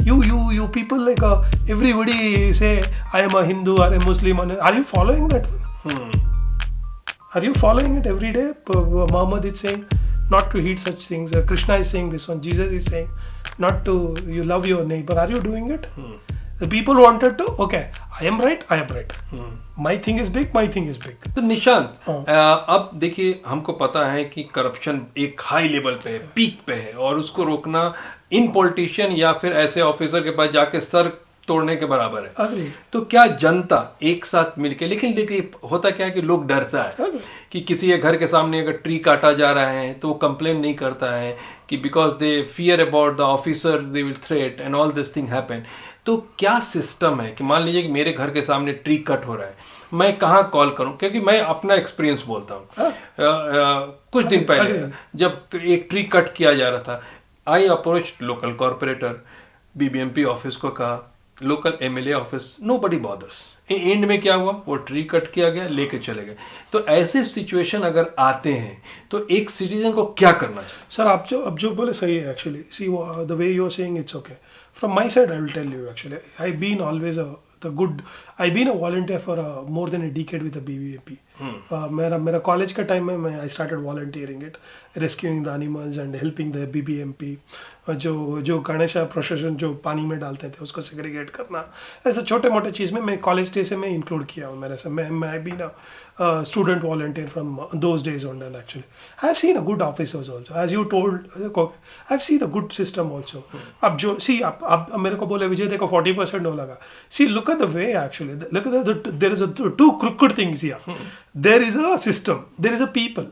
You people like everybody say I am a Hindu or a Muslim. Are you following that one? Are you following it every day? Muhammad is saying not to eat such things. Krishna is saying this one. Jesus is saying not to you love your neighbor. Are you doing it? The people wanted to. Okay, I am right. My thing is big. तो निशांत अब देखिए हमको पता है कि corruption एक high level पे है, पीक पे है, और उसको रोकना इन पॉलिटिशियन या फिर ऐसे ऑफिसर के पास जाके सर तोड़ने के बराबर है। तो क्या जनता एक साथ मिलके, लेकिन देखिए होता क्या है कि लोग डरता है कि किसी के घर के सामने अगर ट्री काटा जा रहा है तो वो कंप्लेन नहीं करता है कि because they fear about the officer they will threat and all this thing happen. तो क्या सिस्टम है कि मान लीजिए कि मेरे घर के सामने ट्री कट हो रहा है, मैं कहाँ कॉल करूं? क्योंकि मैं अपना एक्सपीरियंस बोलता हूँ। कुछ दिन पहले जब एक ट्री कट किया जा रहा था, I approach local corporator, BBMP office को कहा, local MLA office, nobody bothers. And में क्या हुआ, वो ट्री कट किया गया, लेके चले गए। तो ऐसे सिचुएशन अगर आते हैं तो एक सिटीजन को क्या करना चाहिए? सर आप जो बोले सही है actually. See the way you are saying it's okay. From my side, I will tell you actually, I've been always I've been a volunteer for more than a decade with the BBMP. मेरा college का time में I started volunteering it, rescuing the animals and helping the BBMP. जो Ganesh procession जो पानी में डालते थे उसको सेग्रीगेट करना, ऐसे छोटे मोटे चीज़ में मैं कॉलेज डे से मैं इंक्लूड किया हूँ। मेरे से मैं भी ना student volunteer from those days on, and actually I've seen a good officers also, as you told. I've seen a good system also. अब जो see अब मेरे को बोले विजय देखो 40% हो लगा। See, look at the way actually, look at there is two crooked things here. There is a system, there is a people,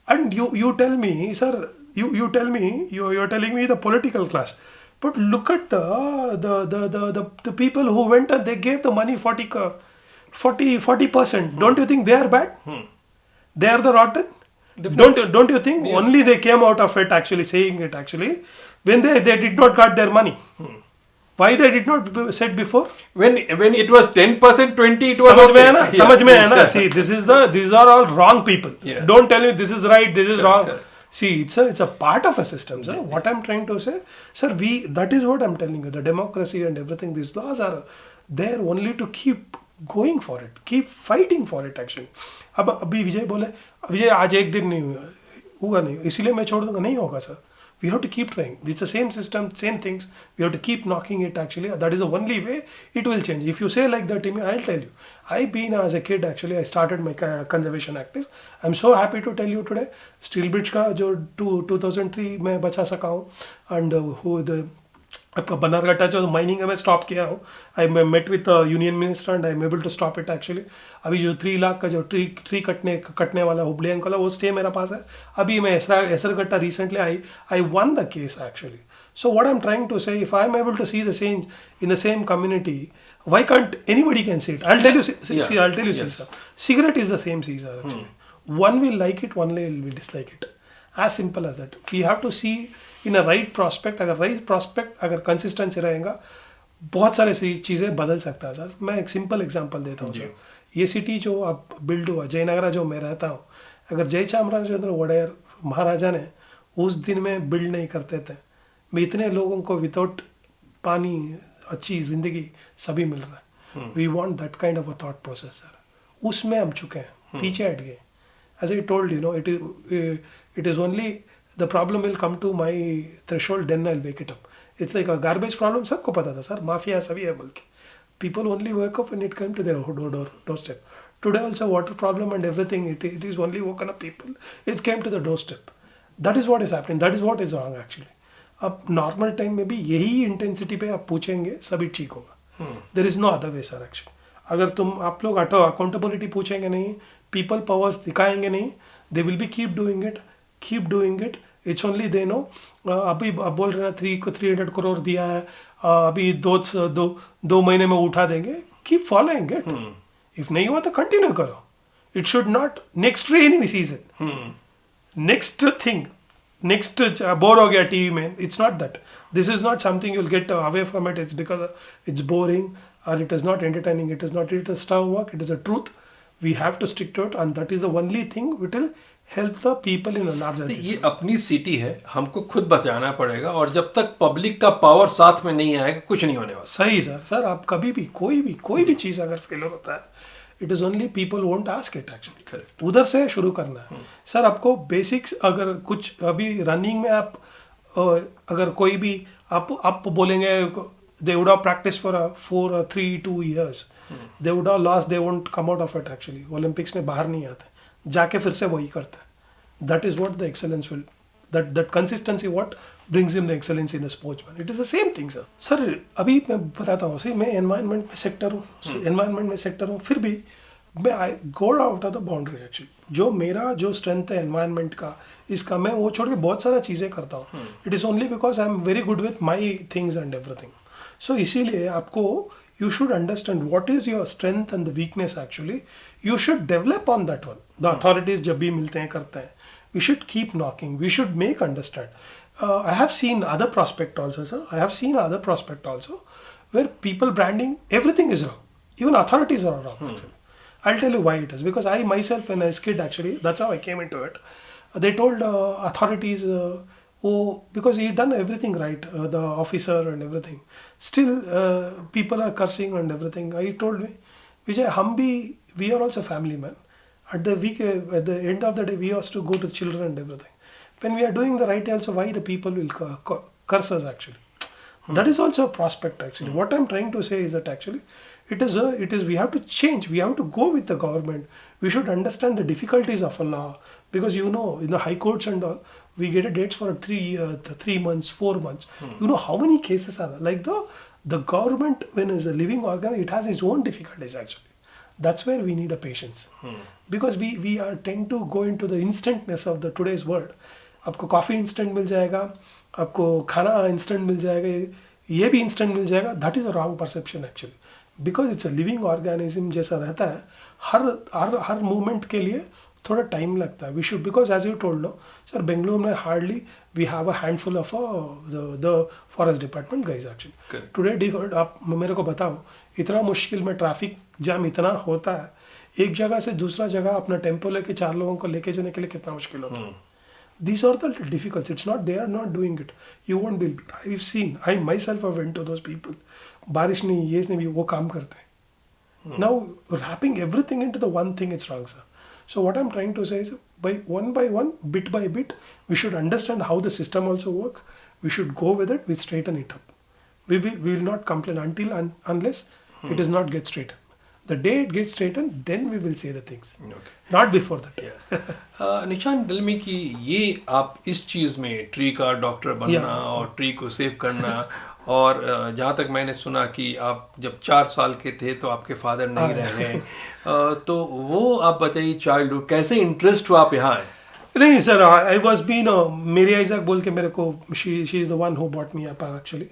and you tell me, sir, you tell me, you're telling me the political class, but look at the people who went and they gave the money 40%. Don't you think they are bad? They are the rotten. Don't you think? Yes. Only they came out of it actually saying it actually when they did not got their money. Why they did not said before? When it was 10%, 20%, it was समझ में है ना? See, these are all wrong people. Yeah. Don't tell me this is right, this is wrong. Correct. See, it's a part of a system, sir. Yeah. What I'm trying to say, sir, that is what I'm telling you. The democracy and everything, these laws are there only to keep going for it, keep fighting for it actually. अब अभी विजय बोले विजय आज एक दिन नहीं हुआ नहीं, इसीलिए मैं छोड़ दूंगा, नहीं होगा sir. We have to keep trying. It's the same system, same things. We have to keep knocking it actually. That is the only way it will change. If you say like that to me, I'll tell you. I've been as a kid actually, I started my conservation activities. I'm so happy to tell you today. Steel Bridge का जो 2003 में बचा सका हूँ, and who the आपका बनारघट्टा जो mining है मैं स्टॉप किया हूँ. I met with union minister and I am able to stop it actually. अभी जो 3 लाख का जो ट्री कटने वाला हुबली अंकल है वो स्टे मेरा पास है. अभी मैं Hesaraghatta recently I won the case actually. So what I'm trying to say, if I'm able to see the change in the same community, why can't anybody can see it? I'll tell you, I'll tell you, yes. Cigarette is the same season actually. One will like it, one will dislike it. As simple as that. We have to see in a right prospect. अगर right prospect अगर consistency रहेगा, बहुत सारे चीज़ें बदल सकता है sir. मैं एक सिंपल एग्जांपल देता हूँ सर. ये सिटी जो अब बिल्ड हुआ, जयनगरा जो मैं रहता हूँ, अगर जयचामराजेंद्र वोडेयर महाराजा ने उस दिन में बिल्ड नहीं करते थे, मैं इतने लोगों को विदाउट पानी अच्छी जिंदगी सभी मिल रहा है. We want that kind of a thought process sir. उसमें हम चुके हैं, पीछे हट गए. As I told you know, it is only the problem will come to my threshold, then I'll wake it up. It's like a garbage problem. सबको पता था सर, माफिया सभी है बोल के. People only wake up when it came to their doorstep. Today also water problem and everything, it is only woken up people. It came to the doorstep. That is what is happening. That is what is wrong actually. अब normal time में भी यही intensity पे आप पूछेंगे सभी ठीक होगा. There is no other way sir actually. अगर आप लोग अकाउंटेबिलिटी पूछेंगे नहीं, पीपल पावर्स दिखाएंगे नहीं, they will be keep doing it. It's only they know. अभी बोल रहे हैं 300 करोड़ दिया है, अभी दो महीने में उठा देंगे. Keep following it. इफ नहीं हुआ तो कंटिन्यू करो. It should not next rainy season, next thing, next bore हो गया टीवी में. It's not that. This is not something you will get away from it. It's because it's boring और it is not entertaining. It is star work. It is a truth. We have to stick to it, and that is the only thing which will help the people in a larger तो case. ये अपनी city है, हमको खुद बचाना पड़ेगा, और जब तक पब्लिक का पावर साथ में नहीं आएगा कुछ नहीं होने वाला। सही सर आप कभी भी कोई भी चीज़ अगर फेलियर होता है, it is only people won't ask it actually. उधर से शुरू करना है सर। आपको बेसिक्स अगर कुछ अभी रनिंग में आप अगर कोई भी आप बोलेंगे they would have practice for 4 or 2 years, they would have lost, they won't come out of it actually. Olympics में बाहर नहीं आते, जाके फिर से वही करते हैं। That is what the excellence will, that consistency what brings him the excellence in the sportsman. It is the same thing sir. अभी मैं बताता हूँ, मैं एनवायरनमेंट में सेक्टर हूँ, फिर भी मैं I go out of the boundary actually. जो मेरा जो स्ट्रेंथ है एनवायरनमेंट का, इसका मैं वो छोड़ के बहुत सारा चीज़ें करता हूँ। It is only because I am very good with my things and everything. So इसीलिए आपको you should understand what is your strength and the weakness actually. You should develop on that one. The authorities जब भी मिलते हैं करते हैं, we should keep knocking. We should make understand. I have seen other prospect also, sir. I have seen other prospect also where people branding everything is wrong. Even authorities are wrong. Actually. I'll tell you why it is. Because I myself when I was a kid actually, that's how I came into it. They told authorities, because he done everything right, the officer and everything. Still people are cursing and everything. I told me, Vijay, we are also family man. At the end of the day, we have to go to children and everything. When we are doing the right, also why the people will curse us actually. That is also a prospect actually. What I'm trying to say is that actually, it is we have to change. We have to go with the government. We should understand the difficulties of a law, because in the high courts and all, we get a dates for 3 months, 4 months. You know how many cases are there? Like the government, when it's a living organ, it has its own difficulties actually. That's where we need a patience. Because we are tend to go into the instantness of the today's world. आपको coffee instant मिल जाएगा, आपको खाना instant मिल जाएगा, ये भी instant मिल जाएगा. That is a wrong perception actually, because it's a living organism जैसा रहता है. हर मूवमेंट के लिए थोड़ा टाइम लगता है. We should, because as you told no sir, Bengaluru में hardly we have a handful of the forest department guys actually. Today आप मेरे को बताओ, इतना मुश्किल में ट्रैफिक जाम इतना होता है, एक जगह से दूसरा जगह अपना टेम्पो लेके 4 लोगों को लेके जाने के लिए कितना मुश्किल होता है. These are the difficulties. It's not they are not doing it. You won't believe. I've seen. I myself have went to those people. बारिश नहीं, ये नहीं, वो काम करते हैं. Now wrapping everything into the one thing, it's wrong, sir. So what I'm trying to say is, by one, bit by bit, we should understand how the system also work. We should go with it. We straighten it up. We will not complain unless it does not get straightened. The day it gets straightened, then we will say the things. Okay. Not before that. Nishant, दिल में कि ये आप इस चीज़ में tree का doctor बनना और ट्री को सेव करना, और जहाँ तक मैंने सुना कि आप जब 4 साल के थे तो आपके फादर नहीं रहे, तो वो आप बताइए, चाइल्डहुड कैसे इंटरेस्ट हुआ आप यहाँ आए? नहीं sir, I was been Mary Isaac बोल के मेरे को, she is the one who bought me up actually.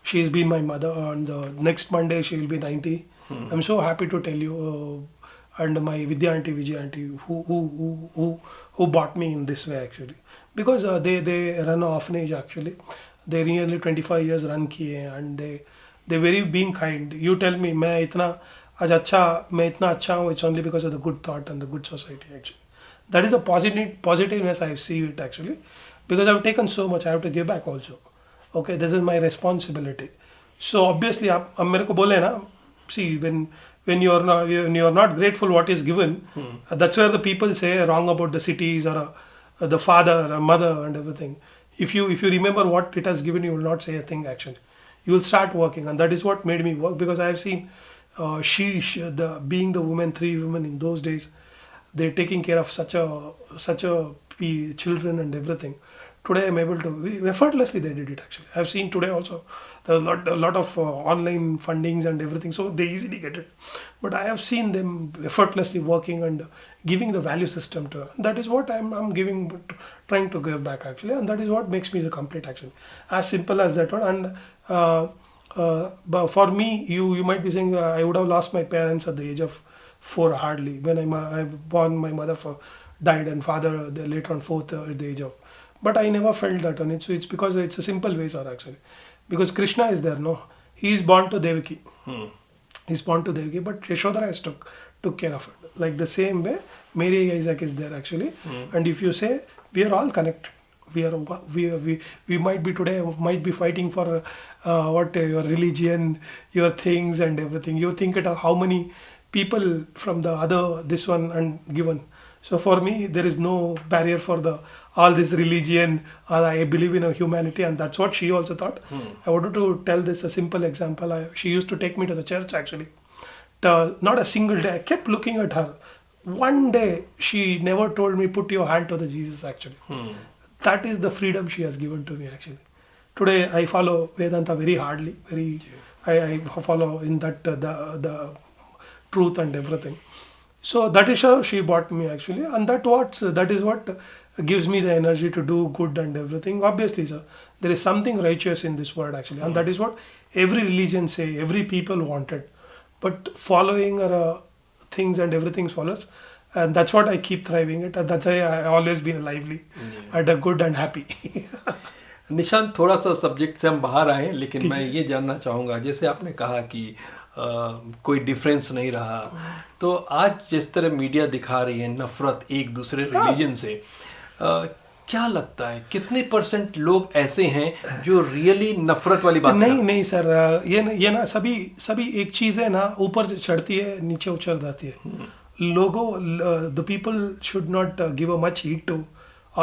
She is been my mother, and next Monday she will be 90. I'm so happy to tell you, and my Vidya auntie, Vijay auntie, who brought me in this way actually, because they run an orphanage actually. They nearly 25 years run किए हैं, and they very being kind. You tell me, मैं इतना अच्छा हूँ, it's only because of the good thought and the good society actually. That is the positiveness I see it actually, because I've taken so much, I have to give back also. Okay, this is my responsibility. So obviously आप मेरे को बोले ना, see, when you're not grateful what is given, that's where the people say wrong about the cities or the father or mother and everything. If you remember what it has given, you will not say a thing actually. You will start working, and that is what made me work, because I have seen being the women, 3 women in those days, they're taking care of such a children and everything. Today I'm able to, effortlessly they did it actually. I've seen today also there's a lot of online fundings and everything, so they easily get it. But I have seen them effortlessly working and giving the value system to, that is what I'm giving, trying to give back actually, and that is what makes me the complete actually. As simple as that one. And but for me, you might be saying, I would have lost my parents at the age of 4 hardly. When I born, my mother died, and father later on 4th at the age of. But I never felt that one. It's because it's a simple way, sir, actually. Because Krishna is there, no? He is born to Devaki. He's born to Devaki, but Yashoda has took care of it. Like the same way, Mary Isaac is there actually. And if you say we are all connected, we might be today might be fighting for your religion, your things and everything. You think it how many people from the other this one and given. So for me, there is no barrier for the all this religion. I believe in a humanity, and that's what she also thought. I wanted to tell this a simple example. She used to take me to the church actually. Not a single day. I kept looking at her. One day she never told me put your hand to the Jesus actually. That is the freedom she has given to me actually. Today I follow Vedanta very hardly. I follow in that the truth and everything. So that is how she bought me actually, and that is what gives me the energy to do good and everything. Obviously, sir, there is something righteous in this world actually, and that is what every religion say, every people wanted, but following things and everything follows, and that's what I keep thriving it, and that's why I always been lively, and a good and happy. Nishant, थोड़ा सा subject से हम बाहर आए, लेकिन मैं ये जानना चाहूँगा, जैसे आपने कहा कि कोई डिफरेंस नहीं रहा, तो आज जिस तरह मीडिया दिखा रही है नफरत एक दूसरे रिलीजन से, क्या लगता है कितने % लोग ऐसे हैं जो रियली नफरत वाली बात नहीं सर, ये ना सभी एक चीज़ है ना, ऊपर चढ़ती है नीचे उतर जाती है. लोगों the people should not give a much heat to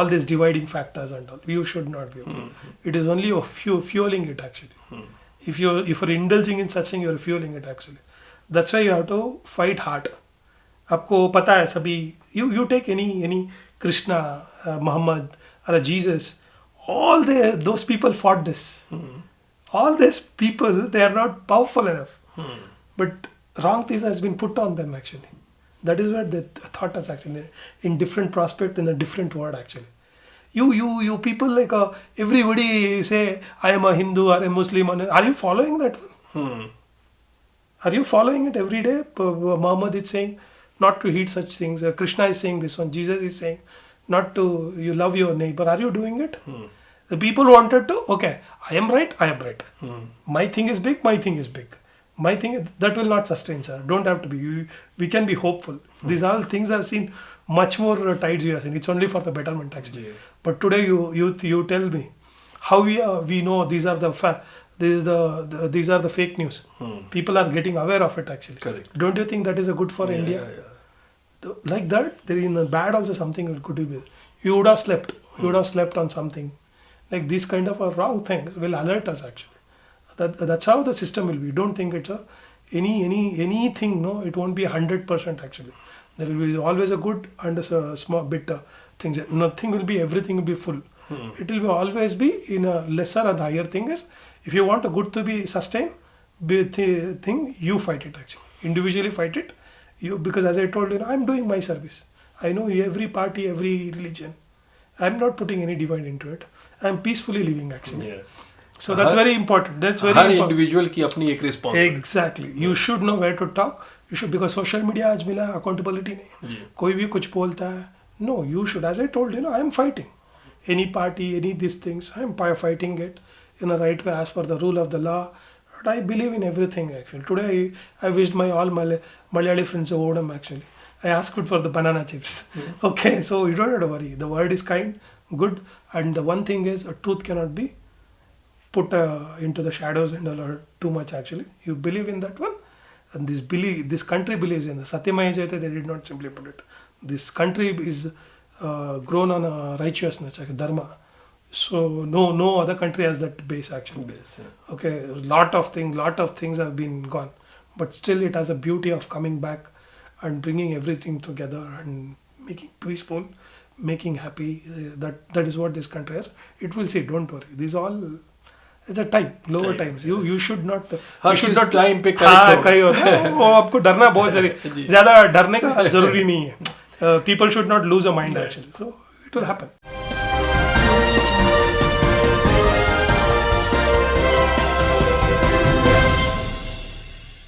all these dividing factors and all. You should not be. It is only of fueling it actually. If you're indulging in such thing, you're fueling it actually. That's why you have to fight hard. आपको पता है सभी, you take any Krishna, Muhammad or a Jesus, all those people fought this. All these people, they are not powerful enough. But wrong things has been put on them actually. That is what they thought us actually, in different prospect, in a different word actually. You people like everybody say I am a Hindu or a Muslim. Are you following that one? Are you following it every day? Muhammad is saying not to eat such things. Krishna is saying this one. Jesus is saying not to you love your neighbor. Are you doing it? The people wanted to. Okay, I am right. My thing is big. My thing is big. My thing that will not sustain, sir. Don't have to be. We can be hopeful. These are all things I've seen. Much more tides we are seeing. It's only for the betterment actually. Yeah. But today you tell me how we know these are the these are the fake news. People are getting aware of it actually. Correct. Don't you think that is a good for India? Yeah. Like that, there in the bad also something could be. You would have slept. You would have slept on something. Like these kind of wrong things will alert us actually. That's how the system will be. Don't think it's anything. No, it won't be 100% actually. There will be always a good and a small bit things. Nothing will be. Everything will be full. It will always be in a lesser and higher thing. Is if you want a good to be sustained, thing you fight it actually. Individually fight it. Because as I told you, I'm doing my service. I know every party, every religion. I'm not putting any divide into it. I'm peacefully living actually. Yeah. So that's very important. That's very important. Individual की अपनी एक responsibility. Exactly. You should know where to talk. You should, because social media आज मिला accountability नहीं. कोई भी कुछ बोलता है. No, you should. As I told you, I am fighting. Any party, any these things, I am fighting it in a right way as per the rule of the law. But I believe in everything actually. Today I wished my all Malayali friends a Odam actually. I asked for the banana chips. Okay, so you don't have to worry. The word is kind, good, and the one thing is truth cannot be put into the shadows and too much actually. You believe in that one, and this country believes in the Satyamaya Jayate. They did not simply put it. This country is grown on righteousness, dharma. So no other country has that base actually. Okay, lot of things have been gone, but still it has a beauty of coming back and bringing everything together and making peaceful, making happy. That is what this country has. It will see. Don't worry. These all. It's a time, lower times. You should not. You should not time पे कहीं होता है. वो आपको डरना बहुत ज़्यादा डरने का ज़रूरी नहीं है. People should not lose a mind actually. So it will happen.